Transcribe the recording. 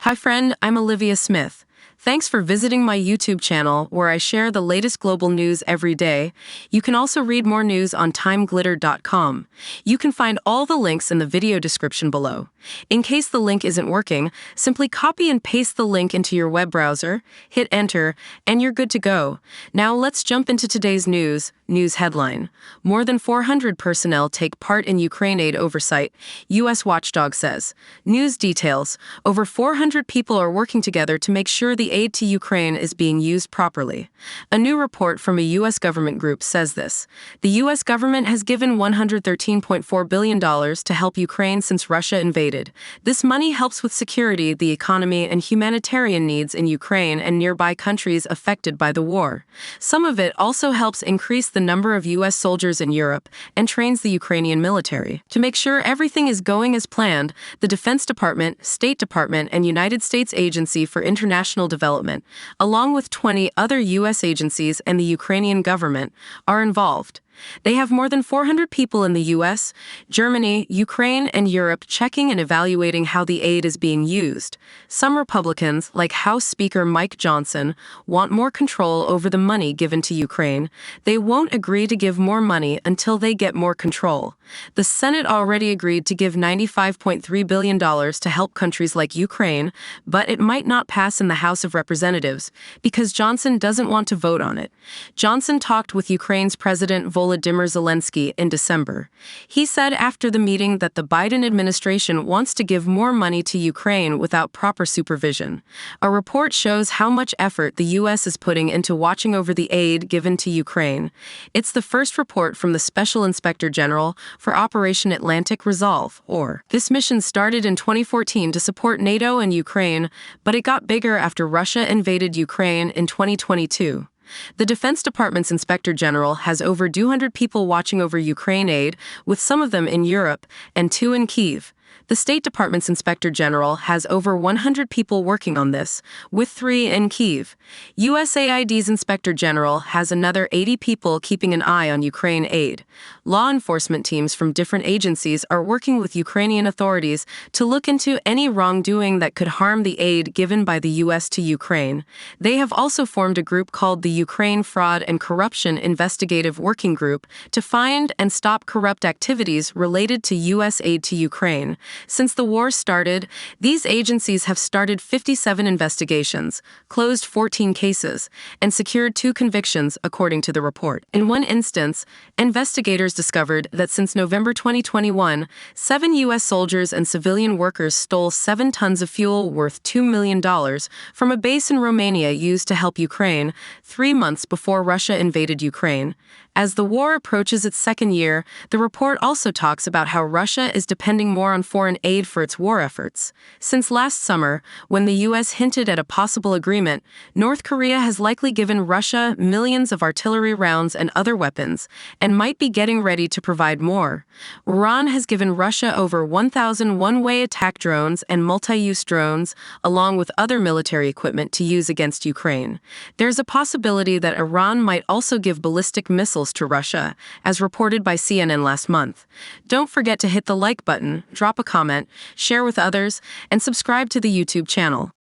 Hi friend, I'm Olivia Smith. Thanks for visiting my YouTube channel where I share the latest global news every day. You can also read more news on TimeGlitter.com. You can find all the links in the video description below. In case the link isn't working, simply copy and paste the link into your web browser, hit enter, and you're good to go. Now let's jump into today's news. News headline: More than 400 personnel take part in Ukraine aid oversight, U.S. Watchdog says. News details: over 400 people are working together to make sure the aid to Ukraine is being used properly. A new report from a U.S. government group says this. The U.S. government has given $113.4 billion to help Ukraine since Russia invaded. This money helps with security, the economy, and humanitarian needs in Ukraine and nearby countries affected by the war. Some of it also helps increase the number of U.S. soldiers in Europe and trains the Ukrainian military. To make sure everything is going as planned, the Defense Department, State Department, and United States Agency for International Development, along with 20 other U.S. agencies and the Ukrainian government, are involved. They have more than 400 people in the U.S., Germany, Ukraine, and Europe checking and evaluating how the aid is being used. Some Republicans, like House Speaker Mike Johnson, want more control over the money given to Ukraine. They won't agree to give more money until they get more control. The Senate already agreed to give $95.3 billion to help countries like Ukraine, but it might not pass in the House of Representatives because Johnson doesn't want to vote on it. Johnson talked with Ukraine's President Volodymyr Zelensky in December. He said after the meeting that the Biden administration wants to give more money to Ukraine without proper supervision. A report shows how much effort the U.S. is putting into watching over the aid given to Ukraine. It's the first report from the Special Inspector General for Operation Atlantic Resolve, or. This mission started in 2014 to support NATO and Ukraine, but it got bigger after Russia invaded Ukraine in 2022. The Defense Department's Inspector General has over 200 people watching over Ukraine aid, with some of them in Europe and 2 in Kyiv. The State Department's Inspector General has over 100 people working on this, with 3 in Kyiv. USAID's Inspector General has another 80 people keeping an eye on Ukraine aid. Law enforcement teams from different agencies are working with Ukrainian authorities to look into any wrongdoing that could harm the aid given by the U.S. to Ukraine. They have also formed a group called the Ukraine Fraud and Corruption Investigative Working Group to find and stop corrupt activities related to U.S. aid to Ukraine. Since the war started, these agencies have started 57 investigations, closed 14 cases, and secured 2 convictions, according to the report. In one instance, investigators discovered that since November 2021, 7 U.S. soldiers and civilian workers stole 7 tons of fuel worth $2 million from a base in Romania used to help Ukraine 3 months before Russia invaded Ukraine. As the war approaches its second year, the report also talks about how Russia is depending more on foreign aid for its war efforts. Since last summer, when the U.S. hinted at a possible agreement, North Korea has likely given Russia millions of artillery rounds and other weapons, and might be getting ready to provide more. Iran has given Russia over 1,000 one-way attack drones and multi-use drones, along with other military equipment to use against Ukraine. There's a possibility that Iran might also give ballistic missiles to Russia, as reported by CNN last month. Don't forget to hit the like button, drop a comment, share with others, and subscribe to the YouTube channel.